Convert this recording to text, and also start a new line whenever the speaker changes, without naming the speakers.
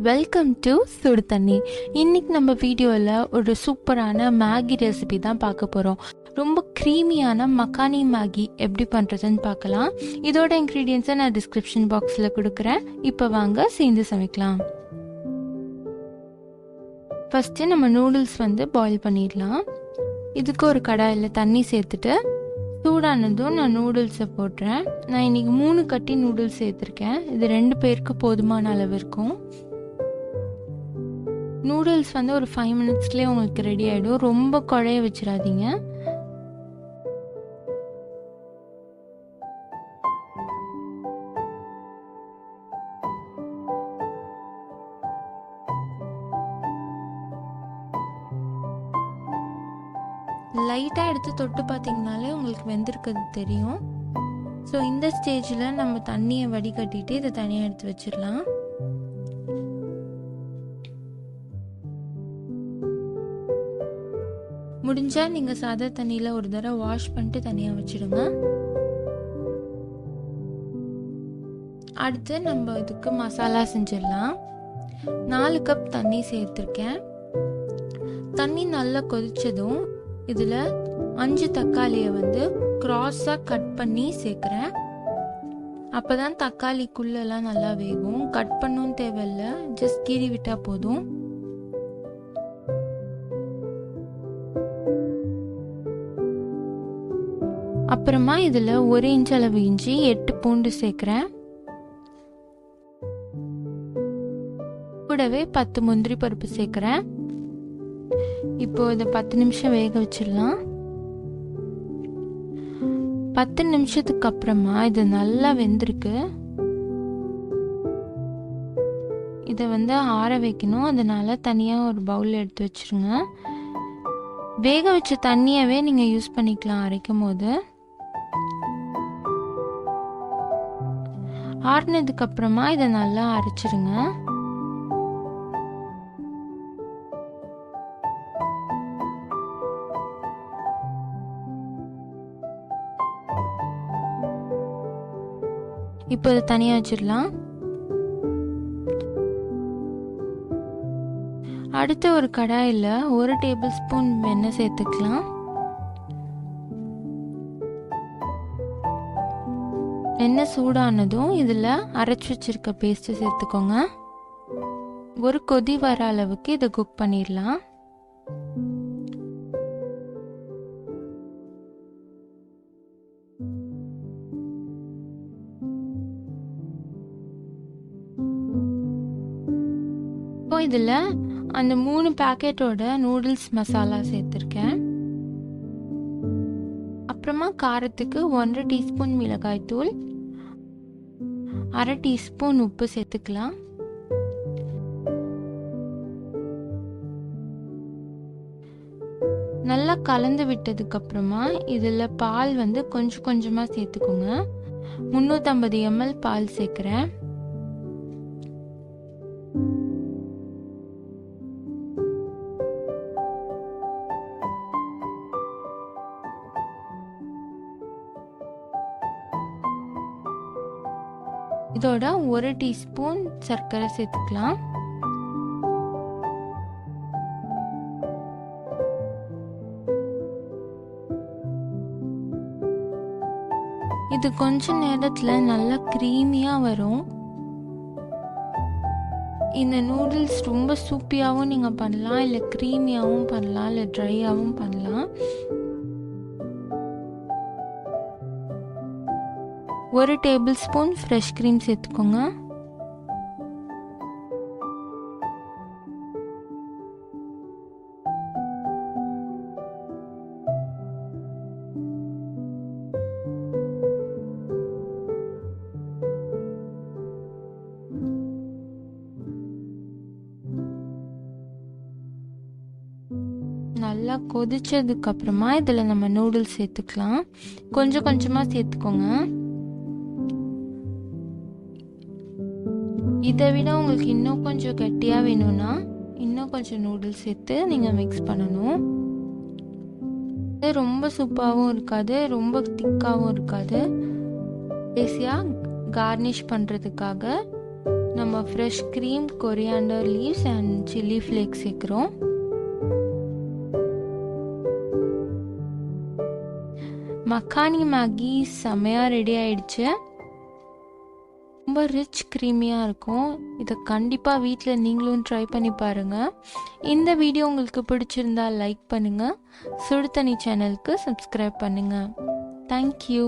Welcome to சுடு தண்ணி. இன்னைக்கு நம்ம வீடியோவில் ஒரு சூப்பரான மேகி ரெசிபி தான் பார்க்க போகிறோம். ரொம்ப க்ரீமியான மக்கானி மேகி எப்படி பண்ணுறதுன்னு பார்க்கலாம். இதோட இன்க்ரீடியன்ஸை நான் டிஸ்கிரிப்ஷன் பாக்ஸில் கொடுக்குறேன். இப்போ வாங்க சேர்ந்து சமைக்கலாம். ஃபஸ்ட்டு நம்ம நூடுல்ஸ் பாயில் பண்ணிடலாம். இதுக்கு ஒரு கடாயில் தண்ணி சேர்த்துட்டு சூடானதும் நான் நூடுல்ஸை போடுறேன். நான் இன்றைக்கி 3 கட்டி நூடுல்ஸ் சேர்த்துருக்கேன். இது 2 பேருக்கு போதுமான அளவு இருக்கும். நூடுல்ஸ் ஒரு 5 மினிட்ஸ்லேயே உங்களுக்கு ரெடி ஆகிடும். ரொம்ப குழைய வச்சிடாதீங்க. லைட்டாக எடுத்து தொட்டு பார்த்தீங்கனாலே உங்களுக்கு வெந்திருக்கிறது தெரியும். ஸோ இந்த ஸ்டேஜில் நம்ம தண்ணியை வடிகட்டிட்டு இதை தனியாக எடுத்து வச்சிடலாம். முடிஞ்சால் நீங்கள் சாதா தண்ணியில் ஒரு தடவை வாஷ் பண்ணிட்டு தனியாக வச்சிடுங்க. அடுத்து நம்ம இதுக்கு மசாலா செஞ்சிடலாம். 4 கப் தண்ணி சேர்த்துருக்கேன். தண்ணி நல்லா கொதிச்சதும் இதில் 5 தக்காளியை கிராஸாக கட் பண்ணி சேர்க்குறேன். அப்போ தான் தக்காளிக்குள்ளெல்லாம் நல்லா வேகும். கட் பண்ணவும் தேவையில்லை, ஜஸ்ட் கீறி விட்டால் போதும். அப்புறமா இதில் 1 இன்ச் அளவு இஞ்சி, 8 பூண்டு சேர்க்குறேன். கூடவே 10 முந்திரி பருப்பு சேர்க்குறேன். இப்போ இதை 10 நிமிஷம் வேக வச்சிடலாம். 10 நிமிஷத்துக்கு அப்புறமா இது நல்லா வெந்திருக்கு. இதை ஆற வைக்கணும். அதனால தனியாக ஒரு பவுல் எடுத்து வச்சிருங்க. வேக வச்ச தண்ணியவே நீங்கள் யூஸ் பண்ணிக்கலாம் அரைக்கும் போது. ஆறினதுக்கு அப்புறமா இதை நல்லா அரைச்சிடுங்க. இப்போ இதை தனியாக வச்சிடலாம். அடுத்து ஒரு கடாயில் 1 டேபிள் ஸ்பூன் எண்ணெய் சேர்த்துக்கலாம். எண்ணெய் சூடானதும் இதில் அரைச்சி வச்சிருக்க பேஸ்ட்டு சேர்த்துக்கோங்க. ஒரு கொதி வர அளவுக்கு இதை குக் பண்ணிடலாம். இதில் அந்த 3 பேக்கெட்டோட நூடுல்ஸ் மசாலா சேர்த்துருக்கேன். அப்புறமா காரத்துக்கு 1 டீஸ்பூன் மிளகாய் தூள், 1/2 டீஸ்பூன் உப்பு சேர்த்துக்கலாம். நல்லா கலந்து விட்டதுக்கு அப்புறமா இதில் பால் கொஞ்சம் கொஞ்சமாக சேர்த்துக்கோங்க. 350 ml பால் சேர்க்குறேன். இதோட 1 டீஸ்பூன் சர்க்கரை சேர்த்துக்கலாம். இது கொஞ்ச நேரத்தில் நல்லா க்ரீமியாக வரும். இந்த நூடுல்ஸ் ரொம்ப சூப்பியாகவும் நீங்கள் பண்ணலாம், இல்லை க்ரீமியாகவும் பண்ணலாம், இல்லை ட்ரையாகவும் பண்ணலாம். 1 டேபிள் ஸ்பூன் ஃப்ரெஷ் க்ரீம் சேர்த்துக்கோங்க. நல்லா கொதிச்சதுக்கு அப்புறமா இதில் நம்ம நூடுல்ஸ் சேர்த்துக்கலாம். கொஞ்சம் கொஞ்சமாக சேர்த்துக்கோங்க. இதை விட உங்களுக்கு இன்னும் கொஞ்சம் கெட்டியாக வேணும்னா இன்னும் கொஞ்சம் நூடுல்ஸ் சேர்த்து நீங்கள் மிக்ஸ் பண்ணணும். இது ரொம்ப சூப்பாகவும் இருக்காது, ரொம்ப திக்காகவும் இருக்காது. கடைசியாக கார்னிஷ் பண்ணுறதுக்காக நம்ம fresh cream, coriander leaves and chilli flakes சேர்க்குறோம். மக்கானி மேகி செம்மையாக ரெடி ஆயிடுச்சு. ரொம்ப ரிச் க்ரீமியாக இருக்கும். இதை கண்டிப்பாக வீட்டில் நீங்களும் ட்ரை பண்ணி பாருங்கள். இந்த வீடியோ உங்களுக்கு பிடிச்சிருந்தா லைக் பண்ணுங்கள். சுடு தண்ணி சேனலுக்கு சப்ஸ்கிரைப் பண்ணுங்கள். தேங்க்யூ.